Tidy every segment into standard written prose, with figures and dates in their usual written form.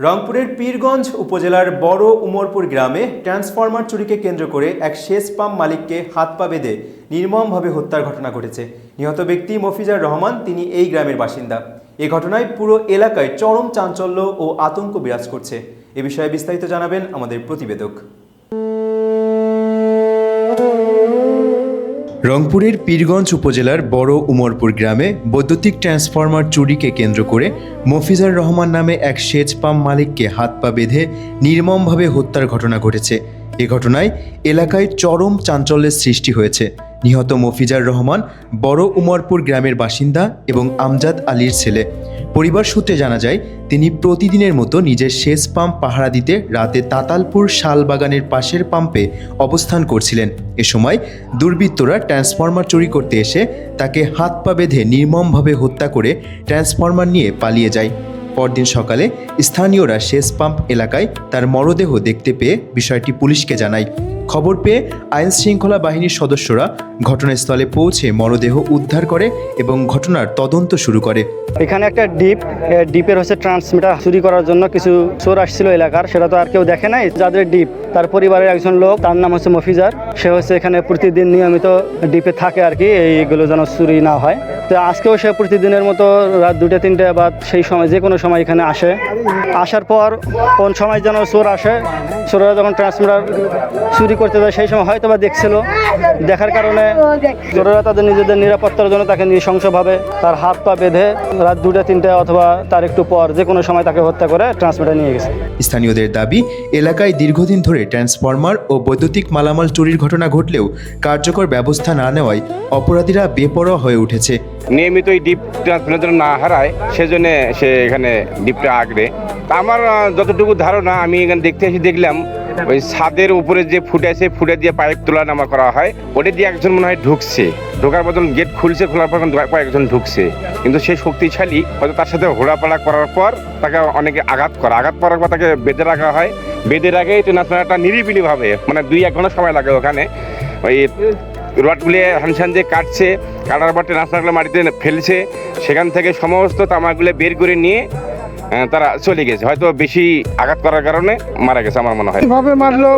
রংপুরের পীরগঞ্জ উপজেলার বড় উমরপুর গ্রামে ট্রান্সফরমার চুরিকে কেন্দ্র করে এক সেচ পাম্প মালিককে হাত পা বেঁধে নির্মমভাবে হত্যার ঘটনা ঘটেছে। নিহত ব্যক্তি মফিজার রহমান, তিনি এই গ্রামের বাসিন্দা। এ ঘটনায় পুরো এলাকায় চরম চাঞ্চল্য ও আতঙ্ক বিরাজ করছে। এ বিষয়ে বিস্তারিত জানাবেন আমাদের প্রতিবেদক। রংপুরের পীরগঞ্জ উপজেলার বড় উমরপুর গ্রামে বৈদ্যুতিক ট্রান্সফরমার চুরিকে কেন্দ্র করে মফিজার রহমান নামে এক সেচ পাম্প মালিককে হাত পা বেঁধে নির্মমভাবে হত্যার ঘটনা ঘটেছে। এ ঘটনায় এলাকায় চরম চাঞ্চল্যের সৃষ্টি হয়েছে। নিহত মফিজার রহমান বড় উমরপুর গ্রামের বাসিন্দা এবং আমজাদ আলীর ছেলে। পরিবার সূত্রে জানা যায়, তিনি প্রতিদিনের মতো নিজের সেচ পাম্প পাহারা দিতে রাতে তাতালপুর শালবাগানের পাশের পাম্পে অবস্থান করছিলেন। এ সময় দুর্বৃত্তরা ট্রান্সফরমার চুরি করতে এসে তাকে হাত পা বেঁধে নির্মমভাবে হত্যা করে ট্রান্সফরমার নিয়ে পালিয়ে যায়। পরদিন সকালে স্থানীয়রা সেচ পাম্প এলাকায় তার মরদেহ দেখতে পেয়ে বিষয়টি পুলিশকে জানায়। খবর পেয়ে আইন শৃঙ্খলা বাহিনীর সদস্যরা ঘটনাস্থলে পৌঁছে মরদেহ উদ্ধার করে এবং ঘটনার তদন্ত শুরু করে। এখানে একটা ডিপের হচ্ছে ট্রান্সমিটার চুরি করার জন্য কিছু চোর আসছিল এলাকার, সেটা তো আর কেউ দেখে নাই। যাদের ডিপ, তার পরিবারের একজন লোক, তার নাম হচ্ছে মফিজার। সে হচ্ছে এখানে প্রতিদিন নিয়মিত ডিপে থাকে আর কি, এইগুলো যেন চুরি না হয়। তো আজকেও সে প্রতিদিনের মতো রাত 2-3 বা সেই সময় যে কোনো সময় এখানে আসে। আসার পর কোন সময় যেন চোর আসে, চোররা যখন ট্রান্সমিটার চুরি করতে যায় সেই সময় হয়তো বা দেখছিল। দেখার কারণে চোররা তাদের নিজেদের নিরাপত্তার জন্য তাকে নৃশংসভাবে তার হাত পা বেঁধে রাত 2-3 অথবা তার একটু পর যে কোনো সময় তাকে হত্যা করে ট্রান্সমিটার নিয়ে গেছে। স্থানীয়দের দাবি, এলাকায় দীর্ঘদিন ধরে ট্রান্সফরমার ও বৈদ্যুতিক মালামাল চুরির ঘটনা ঘটলেও কার্যকর ব্যবস্থা না নেওয়ায় অপরাধীরা বেপরোয়া হয়ে উঠেছে। নিয়মিত এই ডিপ ট্রান্সমিটার না হারায় সেজন্য সে এখানে ডিপটা আঁকড়ে। আমার যতটুকু ধারণা, আমি এখানে দেখলাম ওই ছাদের উপরে যে ফুটে দিয়ে পাইপ তোলা নামা করা হয়, ওটা দিয়ে একজন মনে হয় ঢুকছে। ঢোকার মতন গেট খুলছে, খোলার পর কয়েকজন ঢুকছে, কিন্তু সে শক্তিশালী, হয়তো তার সাথে ঘোরাপালা করার পর তাকে অনেকে আঘাত করার পর তাকে বেঁধে রাখা হয়। বেঁধে রাখে ট্রান্সমিটারটা নিরিবিলিভাবে, মানে 2-1 ঘন্টা সময় লাগে ওখানে। ওই রডগুলি হ্যান্ডসান দিয়ে কাটার পর ট্রান্সফরমারগুলো মাটিতে ফেলছে, সেখান থেকে সমস্ত তামাগুলো বের করে নিয়ে তারা চলে গেছে। হয়তো বেশি আঘাত করার কারণে মারা গেছে আমার মনে হয়। কিভাবে মারলো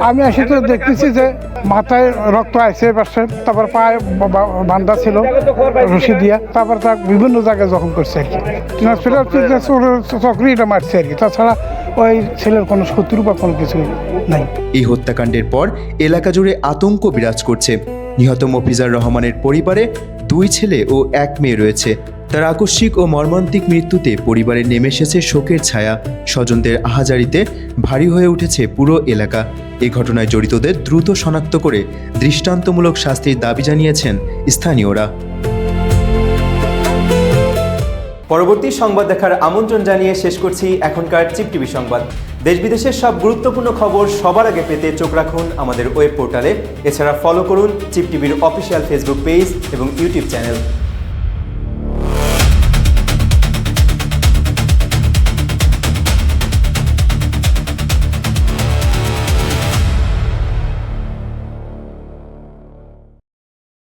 আমি আসি তো দেখতেছি যে মাথায় রক্ত আছে পাশে, তারপর পায়ে বান্ধা ছিল রশি দিয়া, তারপর তার বিভিন্ন জায়গায় জখম করছে আর কি। চক্রিটা মারছে আর কি, তাছাড়া ওই ছেলের কোনো শত্রু বা কোনো কিছু নাই। এই হত্যাকাণ্ডের পর এলাকা জুড়ে আতঙ্ক বিরাজ করছে। নিহত মফিজার রহমানের পরিবারে 2 ছেলে ও 1 মেয়ে রয়েছে। তার আকস্মিক ও মর্মান্তিক মৃত্যুতে পরিবারে নেমে এসেছে শোকের ছায়া। স্বজনদের আহাজারিতে ভারী হয়ে উঠেছে পুরো এলাকা। এই ঘটনায় জড়িতদের দ্রুত শনাক্ত করে দৃষ্টান্তমূলক শাস্তির দাবি জানিয়েছেন স্থানীয়রা। পরবর্তী সংবাদ দেখার আমন্ত্রণ জানিয়ে শেষ করছি এখনকার চিপ টিভি সংবাদ। দেশ বিদেশের সব গুরুত্বপূর্ণ খবর সবার আগে পেতে চোখ রাখুন আমাদের ওয়েব পোর্টালে। এছাড়া ফলো করুন চিপ টিভির অফিসিয়াল ফেসবুক পেজ এবং ইউটিউব চ্যানেল।